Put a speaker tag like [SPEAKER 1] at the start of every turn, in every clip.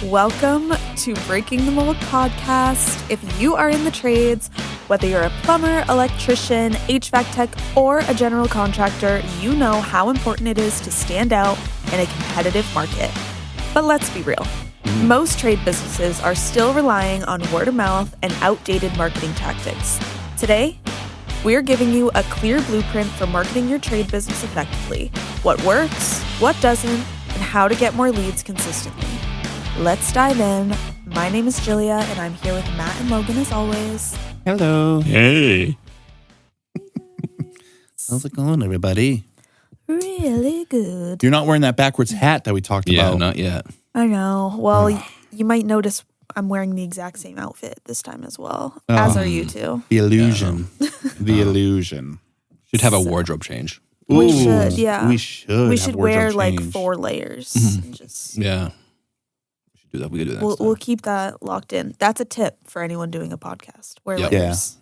[SPEAKER 1] Welcome to Breaking the Mold podcast. If you are in the trades, whether you're a plumber, electrician, HVAC tech, or a general contractor, you know how important it is to stand out in a competitive market. But let's be real. Most trade businesses are still relying on word of mouth and outdated marketing tactics. Today, we're giving you a clear blueprint for marketing your trade business effectively, what works, what doesn't, and how to get more leads consistently. Let's dive in. My name is Julia, and I'm here with Matt and Logan as always.
[SPEAKER 2] Hello.
[SPEAKER 3] Hey.
[SPEAKER 2] How's it going, everybody?
[SPEAKER 1] Really good.
[SPEAKER 2] You're not wearing that backwards hat that we talked
[SPEAKER 3] Yeah,
[SPEAKER 2] about.
[SPEAKER 3] not yet.
[SPEAKER 1] I know. Well, you might notice I'm wearing the exact same outfit this time as well, as are you two.
[SPEAKER 2] The illusion. The illusion.
[SPEAKER 3] Should have a wardrobe change.
[SPEAKER 1] We
[SPEAKER 2] Ooh,
[SPEAKER 1] should, yeah.
[SPEAKER 2] We should.
[SPEAKER 1] We
[SPEAKER 2] have
[SPEAKER 1] should
[SPEAKER 2] wardrobe
[SPEAKER 1] wear like
[SPEAKER 2] change.
[SPEAKER 1] 4 layers. And just
[SPEAKER 3] Yeah. We should do that. We could do that.
[SPEAKER 1] we'll keep that locked in. That's a tip for anyone doing a podcast. Wear
[SPEAKER 3] Yep.
[SPEAKER 1] layers.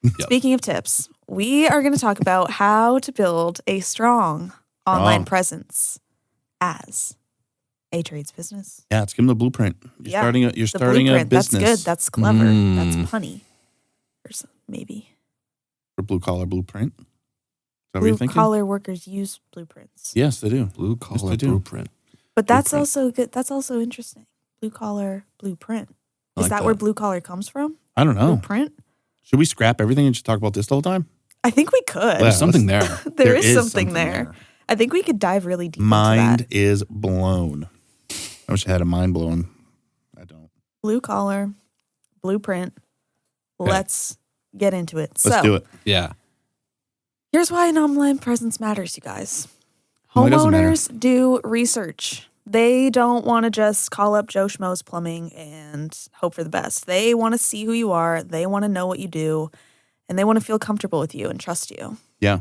[SPEAKER 3] Yep.
[SPEAKER 1] Speaking of tips, we are going to talk about how to build a strong online presence as a trades business.
[SPEAKER 2] Yeah, let's give them the blueprint. You're
[SPEAKER 1] Yeah,
[SPEAKER 2] starting a
[SPEAKER 1] The
[SPEAKER 2] starting a
[SPEAKER 1] blueprint. That's
[SPEAKER 2] business.
[SPEAKER 1] good. That's clever.
[SPEAKER 3] Mm.
[SPEAKER 1] That's punny. Or maybe.
[SPEAKER 2] For blue collar blueprint. Is that what you're
[SPEAKER 1] Blue
[SPEAKER 2] thinking?
[SPEAKER 1] collar workers use blueprints.
[SPEAKER 2] Yes, they do.
[SPEAKER 3] Blue
[SPEAKER 2] Yes,
[SPEAKER 3] collar
[SPEAKER 2] they do.
[SPEAKER 3] blueprint.
[SPEAKER 1] But that's
[SPEAKER 2] Blueprint.
[SPEAKER 1] also good. That's also interesting. Blue collar blueprint.
[SPEAKER 3] I
[SPEAKER 1] Is
[SPEAKER 3] like
[SPEAKER 1] that where blue collar comes from?
[SPEAKER 2] I don't know.
[SPEAKER 1] Blueprint?
[SPEAKER 2] Should we scrap everything and just talk about this the whole time?
[SPEAKER 1] I think we could.
[SPEAKER 2] Yeah.
[SPEAKER 3] There's something there.
[SPEAKER 1] there is something there. I think we could dive really deep
[SPEAKER 2] Mind
[SPEAKER 1] into that.
[SPEAKER 2] is blown. I wish I had a mind blown. I don't.
[SPEAKER 1] Blue collar, blueprint.
[SPEAKER 3] Okay.
[SPEAKER 1] Let's get into it.
[SPEAKER 2] Let's do it.
[SPEAKER 3] Yeah.
[SPEAKER 1] Here's why an online presence matters, you guys.
[SPEAKER 2] Well, it doesn't matter.
[SPEAKER 1] Homeowners do research. They don't want to just call up Joe Schmo's Plumbing and hope for the best. They want to see who you are. They want to know what you do. And they want to feel comfortable with you and trust you.
[SPEAKER 2] Yeah.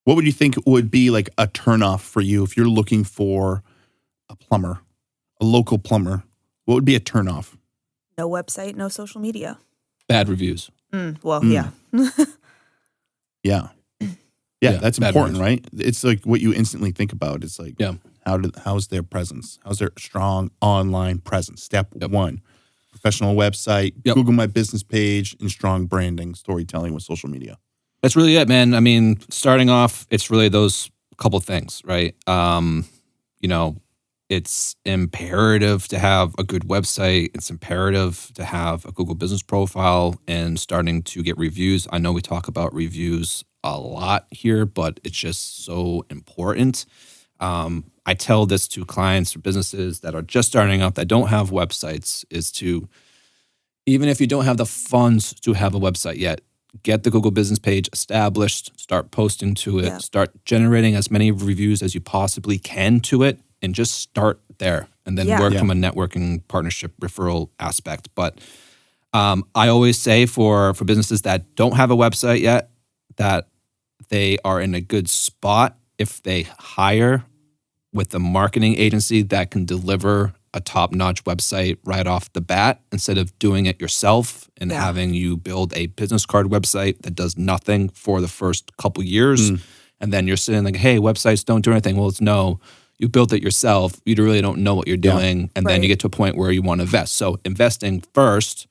[SPEAKER 2] What would you think would be like a turnoff for you if you're looking for a plumber, a local plumber? What would be a turnoff?
[SPEAKER 1] No website, no social media.
[SPEAKER 3] Bad reviews.
[SPEAKER 1] Well,
[SPEAKER 2] Mm.
[SPEAKER 1] yeah.
[SPEAKER 2] Yeah. Yeah,
[SPEAKER 3] Yeah,
[SPEAKER 2] that's
[SPEAKER 3] bad
[SPEAKER 2] important,
[SPEAKER 3] news.
[SPEAKER 2] right? It's like what you instantly think about. It's like,
[SPEAKER 3] Yeah.
[SPEAKER 2] how's their presence? How's their strong online presence? Step
[SPEAKER 3] Yep.
[SPEAKER 2] 1, professional website,
[SPEAKER 3] Yep.
[SPEAKER 2] Google My Business page, and strong branding, storytelling with social media.
[SPEAKER 3] That's really it, man. I mean, starting off, it's really those couple things, right? It's imperative to have a good website. It's imperative to have a Google business profile and starting to get reviews. I know we talk about reviews a lot here, but it's just so important. I tell this to clients or businesses that are just starting out that don't have websites is to, even if you don't have the funds to have a website yet, get the Google business page established, start posting to it,
[SPEAKER 1] Yeah.
[SPEAKER 3] start generating as many reviews as you possibly can to it, and just start there and then
[SPEAKER 1] Yeah.
[SPEAKER 3] work
[SPEAKER 2] Yeah.
[SPEAKER 3] from a networking partnership referral aspect. But I always say for businesses that don't have a website yet, that they are in a good spot if they hire with a marketing agency that can deliver a top-notch website right off the bat instead of doing it yourself and
[SPEAKER 1] Yeah.
[SPEAKER 3] having you build a business card website that does nothing for the first couple years. And then you're sitting like, hey, websites don't do anything. Well, it's no, you built it yourself. You really don't know what you're
[SPEAKER 2] Yeah.
[SPEAKER 3] doing. And then
[SPEAKER 1] Right.
[SPEAKER 3] you get to a point where you want to invest. So investing first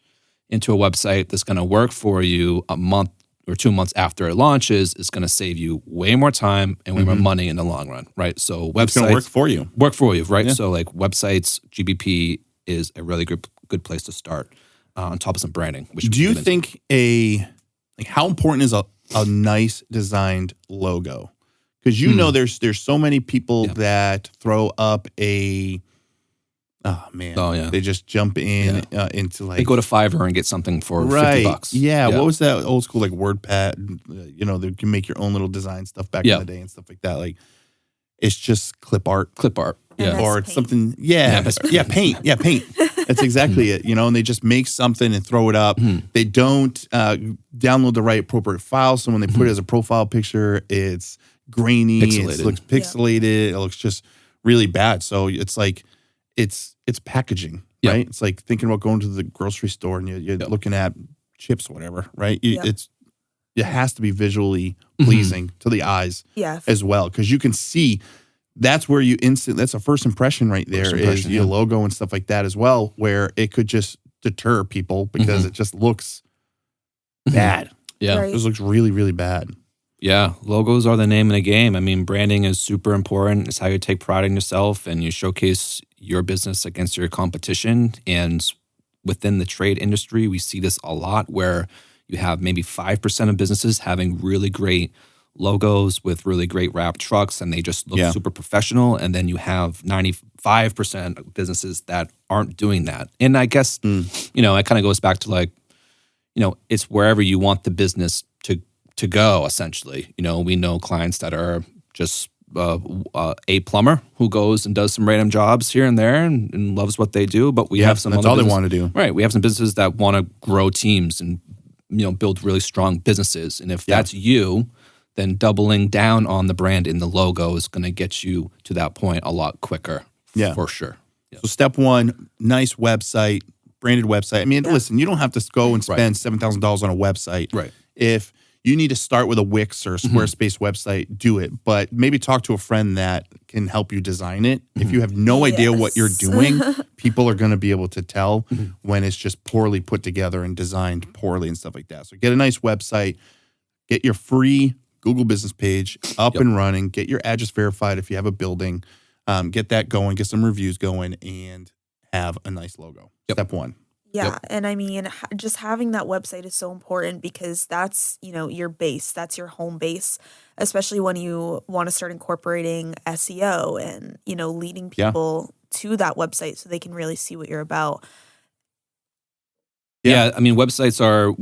[SPEAKER 3] into a website that's going to work for you a month or 2 months after it launches is going to save you way more time and way more money in the long run, right? So
[SPEAKER 2] It's going
[SPEAKER 3] websites
[SPEAKER 2] to work for you.
[SPEAKER 3] work for you, right?
[SPEAKER 2] Yeah.
[SPEAKER 3] So like websites, GBP is a really good place to start on top of some branding. Which
[SPEAKER 2] Do you think how important is a nice designed logo? Because you know there's so many people
[SPEAKER 3] Yeah.
[SPEAKER 2] that throw up a they just jump in into like
[SPEAKER 3] they go to Fiverr and get something for
[SPEAKER 2] right.
[SPEAKER 3] $50?
[SPEAKER 2] Yeah. What was that old school like WordPad? They can make your own little design stuff back
[SPEAKER 3] Yeah.
[SPEAKER 2] in the day and stuff like that. Like it's just clip art.
[SPEAKER 3] Clip art. Yeah.
[SPEAKER 1] MS
[SPEAKER 2] Or
[SPEAKER 1] Paint.
[SPEAKER 2] something,
[SPEAKER 3] MS
[SPEAKER 2] paint. Yeah, paint. That's exactly it. And they just make something and throw it up. They don't download the right appropriate file. So when they put it as a profile picture, it's grainy.
[SPEAKER 3] Pixelated.
[SPEAKER 2] It looks pixelated. It looks just really bad. So it's like, it's packaging,
[SPEAKER 3] Yeah.
[SPEAKER 2] right? It's like thinking about going to the grocery store and you're looking at chips or whatever, right?
[SPEAKER 1] Yeah.
[SPEAKER 2] It has to be visually pleasing to the eyes
[SPEAKER 1] Yeah.
[SPEAKER 2] as well. Because you can see that's where that's a first impression right there, is your logo and stuff like that as well, where it could just deter people because it just looks bad.
[SPEAKER 3] Yeah.
[SPEAKER 1] Right.
[SPEAKER 2] It just looks really, really bad.
[SPEAKER 3] Yeah, logos are the name of the game. I mean, branding is super important. It's how you take pride in yourself and you showcase your business against your competition. And within the trade industry, we see this a lot where you have maybe 5% of businesses having really great logos with really great wrapped trucks and they just look super professional. And then you have 95% of businesses that aren't doing that. And I guess, you know, it kind of goes back to like, you know, it's wherever you want the business to go, essentially. You know, we know clients that are just a plumber who goes and does some random jobs here and there and loves what they do. But we have some
[SPEAKER 2] that's
[SPEAKER 3] other
[SPEAKER 2] all they want to do.
[SPEAKER 3] Right. We have some businesses that want to grow teams and, you know, build really strong businesses. And if that's you, then doubling down on the brand in the logo is going to get you to that point a lot quicker.
[SPEAKER 2] Yeah.
[SPEAKER 3] For sure. Yeah.
[SPEAKER 2] So step one, nice website, branded website. I mean, listen, you don't have to go and spend $7,000 on a website.
[SPEAKER 3] Right.
[SPEAKER 2] If you need to start with a Wix or a Squarespace website, do it. But maybe talk to a friend that can help you design it. If you have no idea what you're doing, people are going to be able to tell when it's just poorly put together and designed poorly and stuff like that. So get a nice website, get your free Google business page up and running, get your address verified if you have a building, get that going, get some reviews going, and have a nice logo. Step one.
[SPEAKER 1] Yeah. And I mean, just having that website is so important because that's, you know, your base, that's your home base, especially when you want to start incorporating SEO and, you know, leading people to that website so they can really see what you're about.
[SPEAKER 3] Yeah. I mean, websites are,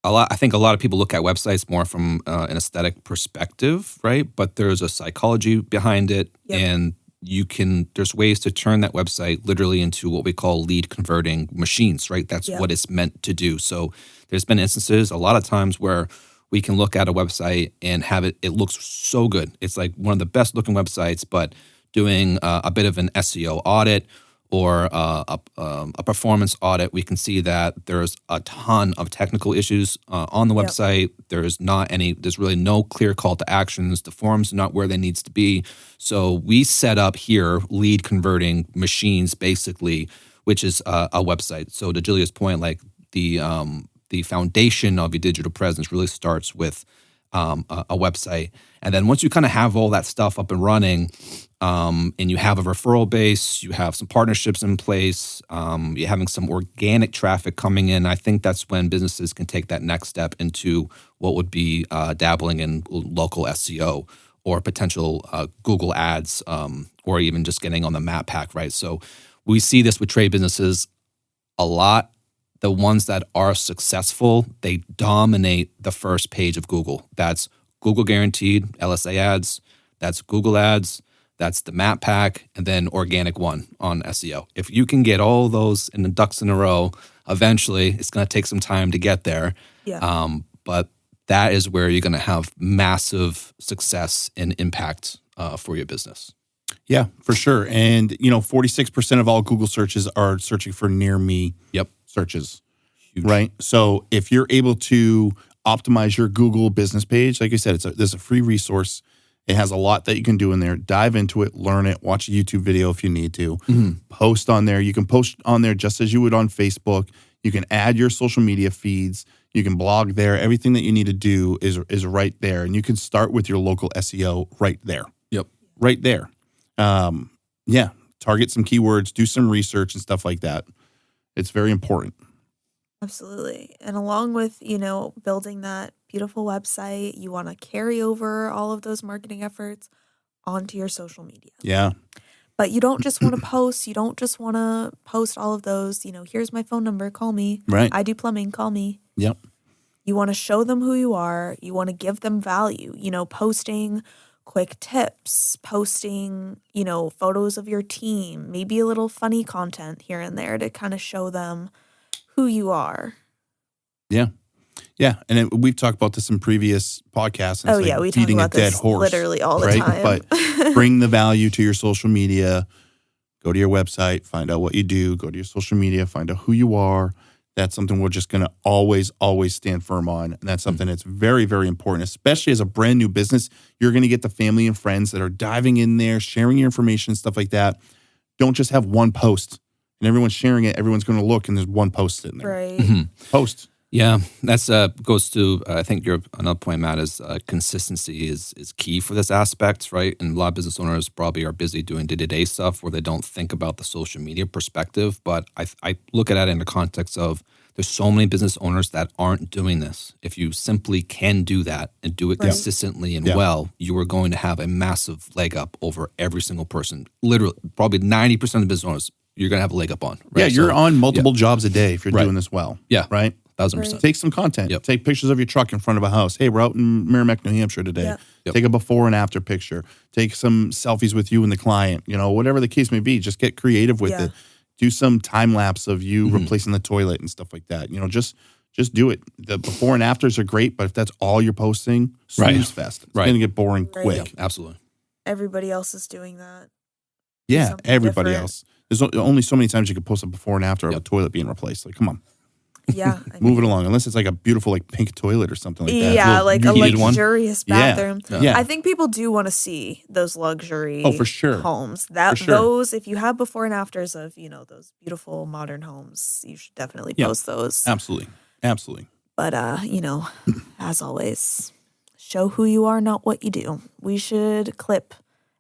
[SPEAKER 3] I think a lot of people look at websites more from an aesthetic perspective, right? But there's a psychology behind it and there's ways to turn that website literally into what we call lead converting machines, right? That's what it's meant to do. So there's been instances a lot of times where we can look at a website and have it looks so good. It's like one of the best looking websites, but doing a bit of an SEO audit or a performance audit, we can see that there's a ton of technical issues on the website. There's really no clear call to actions. The forms are not where they needs to be. So we set up here lead converting machines, basically, which is a website. So to Julia's point, like the foundation of your digital presence really starts with a website. And then once you kind of have all that stuff up and running, and you have a referral base, you have some partnerships in place, you're having some organic traffic coming in, I think that's when businesses can take that next step into what would be dabbling in local SEO or potential Google ads, or even just getting on the map pack, right? So we see this with trade businesses a lot. The ones that are successful, they dominate the first page of Google. That's Google Guaranteed, LSA ads, that's Google ads, that's the map pack, and then organic one on SEO. If you can get all those in the ducks in a row, eventually it's going to take some time to get there.
[SPEAKER 1] Yeah.
[SPEAKER 3] But that is where you're going to have massive success and impact for your business.
[SPEAKER 2] Yeah, for sure. And, 46% of all Google searches are searching for near me searches. Huge. Right? So if you're able to optimize your Google business page, like I said, there's a free resource. It has a lot that you can do in there. Dive into it, learn it, watch a YouTube video if you need to. Post on there. You can post on there just as you would on Facebook. You can add your social media feeds. You can blog there. Everything that you need to do is right there. And you can start with your local SEO right there.
[SPEAKER 3] Yep.
[SPEAKER 2] Right there. Target some keywords, do some research and stuff like that. It's very important.
[SPEAKER 1] Absolutely. And along with, building that beautiful website, you want to carry over all of those marketing efforts onto your social media.
[SPEAKER 2] Yeah.
[SPEAKER 1] But you don't just want to post. You don't just want to post all of those, here's my phone number, call me.
[SPEAKER 2] Right.
[SPEAKER 1] I do plumbing, call me.
[SPEAKER 2] Yep.
[SPEAKER 1] You want to show them who you are. You want to give them value, posting quick tips, posting, photos of your team, maybe a little funny content here and there to kind of show them who you are.
[SPEAKER 2] Yeah. Yeah. And we've talked about this in previous podcasts. And
[SPEAKER 1] we talk
[SPEAKER 2] feeding
[SPEAKER 1] about
[SPEAKER 2] a dead
[SPEAKER 1] this
[SPEAKER 2] horse,
[SPEAKER 1] literally all the time.
[SPEAKER 2] But bring the value to your social media. Go to your website, find out what you do. Go to your social media, find out who you are. That's something we're just going to always stand firm on. And that's something that's very, very important, especially as a brand new business. You're going to get the family and friends that are diving in there, sharing your information, stuff like that. Don't just have one post and everyone's sharing it. Everyone's going to look and there's one post sitting there.
[SPEAKER 1] Right.
[SPEAKER 2] Post.
[SPEAKER 3] Yeah, that's goes to I think your another point, Matt, is consistency is key for this aspect, right? And a lot of business owners probably are busy doing day-to-day stuff where they don't think about the social media perspective. But I look at it in the context of there's so many business owners that aren't doing this. If you simply can do that and do it consistently and well, you are going to have a massive leg up over every single person. Literally, probably 90% of the business owners you're going to have a leg up on. Right?
[SPEAKER 2] Yeah, you're on multiple jobs a day if you're doing this well.
[SPEAKER 3] Yeah.
[SPEAKER 2] Right?
[SPEAKER 3] 1,000%.
[SPEAKER 2] Take some content. Take pictures of your truck in front of a house. Hey, we're out in Merrimack, New Hampshire today. Take a before and after picture. Take some selfies with you and the client. You know, whatever the case may be, just get creative with it. Do some time lapse of you replacing the toilet and stuff like that. You know, just do it. The before and afters are great, but if that's all you're posting, snooze fest. It's going to get boring quick.
[SPEAKER 3] Yeah, absolutely.
[SPEAKER 1] Everybody else is doing that.
[SPEAKER 2] Yeah, everybody else. There's only so many times you can post a before and after of a toilet being replaced. Like, come on.
[SPEAKER 1] Yeah.
[SPEAKER 2] Move it along. Unless it's like a beautiful like pink toilet or something like that.
[SPEAKER 1] Yeah, like a luxurious bathroom.
[SPEAKER 2] Yeah.
[SPEAKER 1] I think people do want to see those luxury
[SPEAKER 2] for sure.
[SPEAKER 1] homes. Those, if you have before and afters of, you know, those beautiful modern homes, you should definitely post those.
[SPEAKER 2] Absolutely. Absolutely.
[SPEAKER 1] But, you know, as always, show who you are, not what you do. We should clip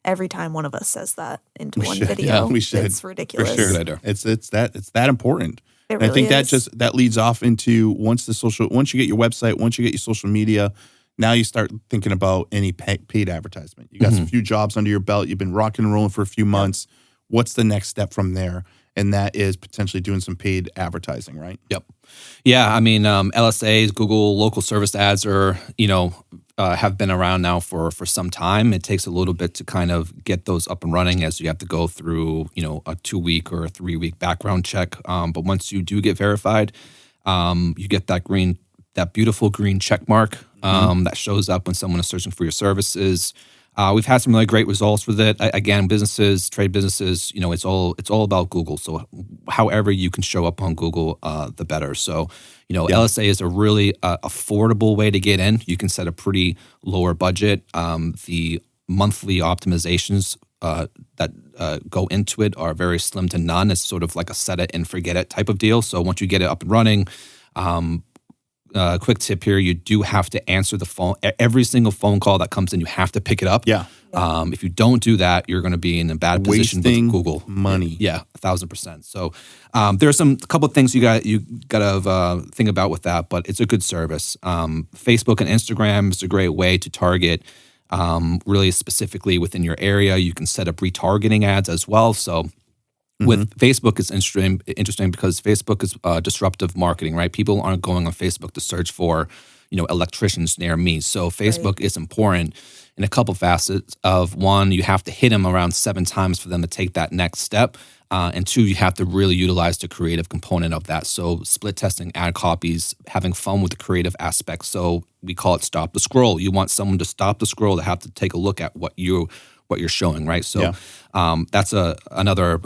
[SPEAKER 1] every time one of us says that into one video.
[SPEAKER 2] Yeah, we should.
[SPEAKER 1] It's ridiculous.
[SPEAKER 2] For sure. It's that important.
[SPEAKER 1] It really
[SPEAKER 2] I think
[SPEAKER 1] is.
[SPEAKER 2] that leads off into once you get your website, once you get your social media, now you start thinking about any paid advertisement. You got a few jobs under your belt. You've been rocking and rolling for a few months. What's the next step from there? And that is potentially doing some paid advertising, right?
[SPEAKER 3] Yep. Yeah, I mean, LSAs, Google Local Service Ads are, have been around now for some time. It takes a little bit to kind of get those up and running as you have to go through, a 2-week or a 3-week background check. But once you do get verified, you get that beautiful green check mark that shows up when someone is searching for your services. We've had some really great results with it. Again, trade businesses, it's all about Google. So however you can show up on Google, the better. So, LSA is a really affordable way to get in. You can set a pretty lower budget. The monthly optimizations that go into it are very slim to none. It's sort of like a set it and forget it type of deal. So once you get it up and running, quick tip here, you do have to answer the phone. Every single phone call that comes in, you have to pick it up.
[SPEAKER 2] Yeah.
[SPEAKER 3] If you don't do that, you're going to be in a bad position with Google.
[SPEAKER 2] Money.
[SPEAKER 3] Yeah, 1,000%. So there are a couple of things you got to think about with that, but it's a good service. Facebook and Instagram is a great way to target really specifically within your area. You can set up retargeting ads as well. So with Facebook, it's interesting because Facebook is disruptive marketing, right? People aren't going on Facebook to search for, electricians near me. So Facebook is important in a couple facets of one, you have to hit them around 7 times for them to take that next step. And 2, you have to really utilize the creative component of that. So split testing ad copies, having fun with the creative aspect. So we call it stop the scroll. You want someone to stop the scroll to have to take a look at what you're showing, right? So that's another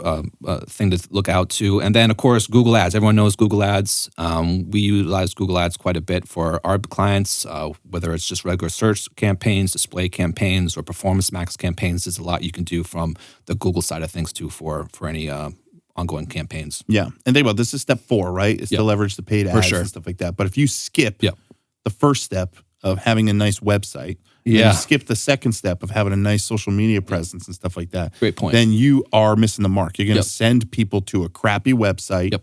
[SPEAKER 3] thing to look out to. And then, of course, Google Ads. Everyone knows Google Ads. We utilize Google Ads quite a bit for our clients, whether it's just regular search campaigns, display campaigns, or Performance Max campaigns. There's a lot you can do from the Google side of things, too, for any ongoing campaigns.
[SPEAKER 2] Yeah. And think about this is step 4, right? It's to leverage the paid ads and stuff like that. But if you skip the first step of having a nice website, you skip the second step of having a nice social media presence and stuff like that.
[SPEAKER 3] Great point.
[SPEAKER 2] Then you are missing the mark. You're going to send people to a crappy website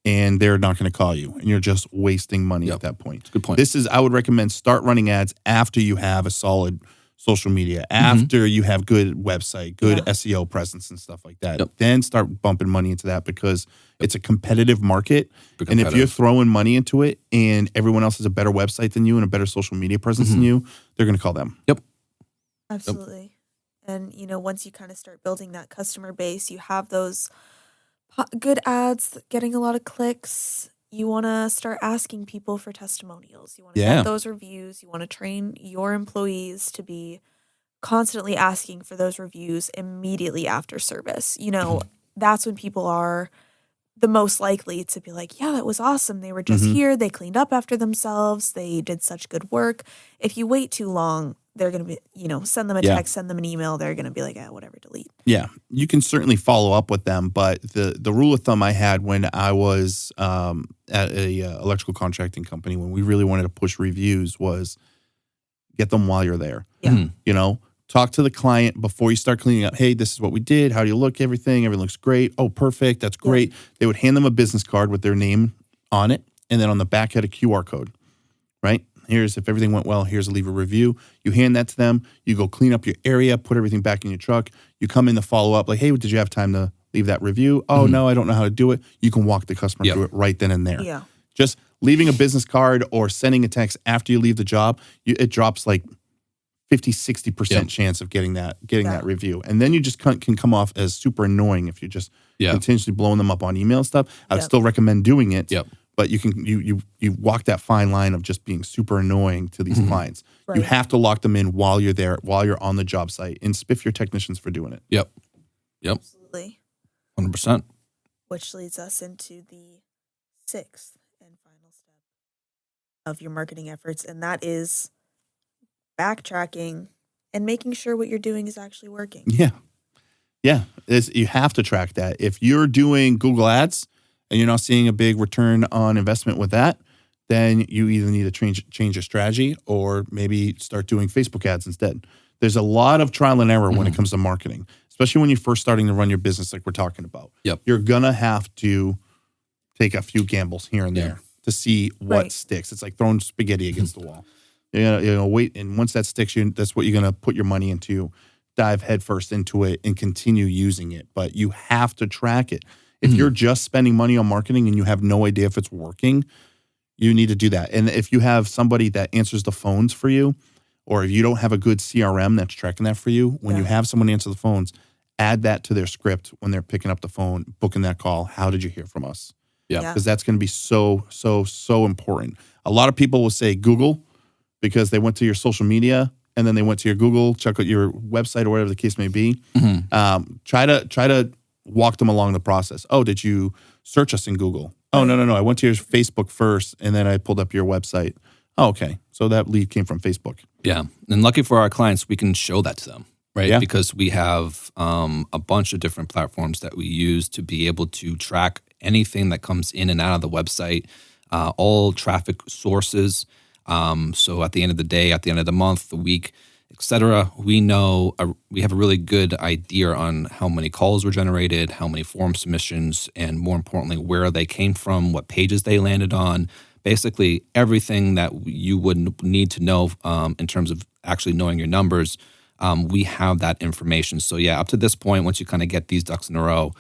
[SPEAKER 2] and they're not going to call you. And you're just wasting money at that point.
[SPEAKER 3] Good point.
[SPEAKER 2] I would recommend start running ads after you have a solid social media, after you have good website, good SEO presence and stuff like that. Then start bumping money into that because it's a competitive market. And if you're throwing money into it and everyone else has a better website than you and a better social media presence than you, they're going to call them.
[SPEAKER 3] Yep.
[SPEAKER 1] Absolutely. And, once you kind of start building that customer base, you have those good ads getting a lot of clicks. You want to start asking people for testimonials. You want to get those reviews. You want to train your employees to be constantly asking for those reviews immediately after service. That's when people are the most likely to be like, yeah, that was awesome. They were just here. They cleaned up after themselves. They did such good work. If you wait too long, they're going to be, send them a text, send them an email. They're going to be like, whatever, delete.
[SPEAKER 2] Yeah. You can certainly follow up with them. But the rule of thumb I had when I was at a electrical contracting company, when we really wanted to push reviews, was get them while you're there.
[SPEAKER 1] Yeah.
[SPEAKER 2] Talk to the client before you start cleaning up. Hey, this is what we did. How do you look? Everything looks great. Oh, perfect. That's great. Yeah. They would hand them a business card with their name on it. And then on the back had a QR code, right? Here's, if everything went well, here's a leave a review. You hand that to them. You go clean up your area, put everything back in your truck. You come in to follow up like, hey, did you have time to leave that review? Oh, no, I don't know how to do it. You can walk the customer through it right then and there.
[SPEAKER 1] Yeah.
[SPEAKER 2] Just leaving a business card or sending a text after you leave the job, it drops like 50-60% chance of getting that review. And then you just can come off as super annoying if you're just continuously blowing them up on email stuff. I'd still recommend doing it. But you walk that fine line of just being super annoying to these clients. Right. You have to lock them in while you're there, while you're on the job site, and spiff your technicians for doing it.
[SPEAKER 3] Yep.
[SPEAKER 1] Absolutely.
[SPEAKER 3] 100%.
[SPEAKER 1] Which leads us into the sixth and final step of your marketing efforts, and that is backtracking and making sure what you're doing is actually working.
[SPEAKER 2] Yeah. You have to track that. If you're doing Google Ads and you're not seeing a big return on investment with that, then you either need to change your strategy or maybe start doing Facebook ads instead. There's a lot of trial and error when it comes to marketing, especially when you're first starting to run your business like we're talking about. You're going to have to take a few gambles here and there to see what sticks. It's like throwing spaghetti against the wall. You're gonna wait, and once that sticks, that's what you're going to put your money into, dive headfirst into it, and continue using it. But you have to track it. If you're just spending money on marketing and you have no idea if it's working, you need to do that. And if you have somebody that answers the phones for you, or if you don't have a good CRM that's tracking that for you, when you have someone answer the phones, add that to their script when they're picking up the phone, booking that call. How did you hear from us? Because that's going to be so important. A lot of people will say Google because they went to your social media and then they went to your Google, check out your website or whatever the case may be. Try to walk them along the process. Oh, did you search us in Google? Oh, no. I went to your Facebook first and then I pulled up your website. Oh, okay. So that lead came from Facebook.
[SPEAKER 3] Yeah. And lucky for our clients, we can show that to them, right? Yeah. Because we have a bunch of different platforms that we use to be able to track anything that comes in and out of the website, all traffic sources. So at the end of the day, at the end of the month, the week, etc., we know we have a really good idea on how many calls were generated, how many form submissions, and more importantly, where they came from, what pages they landed on. Basically, everything that you would need to know in terms of actually knowing your numbers, we have that information. So yeah, up to this point, once you kind of get these ducks in a row,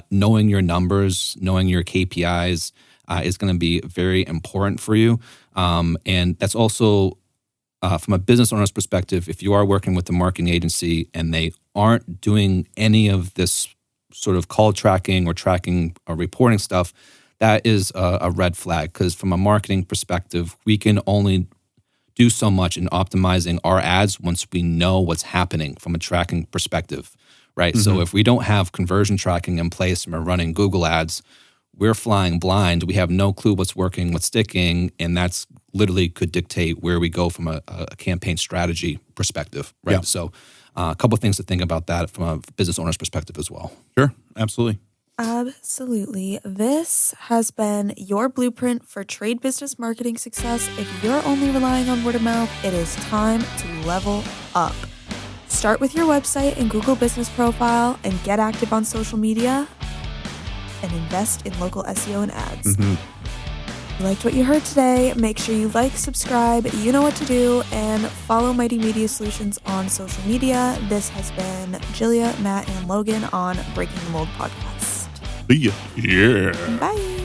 [SPEAKER 3] knowing your numbers, knowing your KPIs is going to be very important for you. And that's also from a business owner's perspective, if you are working with a marketing agency and they aren't doing any of this sort of call tracking or tracking or reporting stuff, that is a red flag. Because from a marketing perspective, we can only do so much in optimizing our ads once we know what's happening from a tracking perspective, right? So if we don't have conversion tracking in place and we're running Google ads, we're flying blind. We have no clue what's working, what's sticking, and that's literally could dictate where we go from a campaign strategy perspective, right? Yeah. So a couple of things to think about that from a business owner's perspective as well.
[SPEAKER 2] Sure, absolutely.
[SPEAKER 1] Absolutely. This has been your blueprint for trade business marketing success. If you're only relying on word of mouth, it is time to level up. Start with your website and Google business profile and get active on social media and invest in local SEO and ads. If you liked what you heard today, make sure you like, subscribe, you know what to do, and follow Mighty Media Solutions on social media. This has been Jillia, Matt, and Logan on Breaking the Mold podcast.
[SPEAKER 2] See ya. Yeah.
[SPEAKER 1] Bye.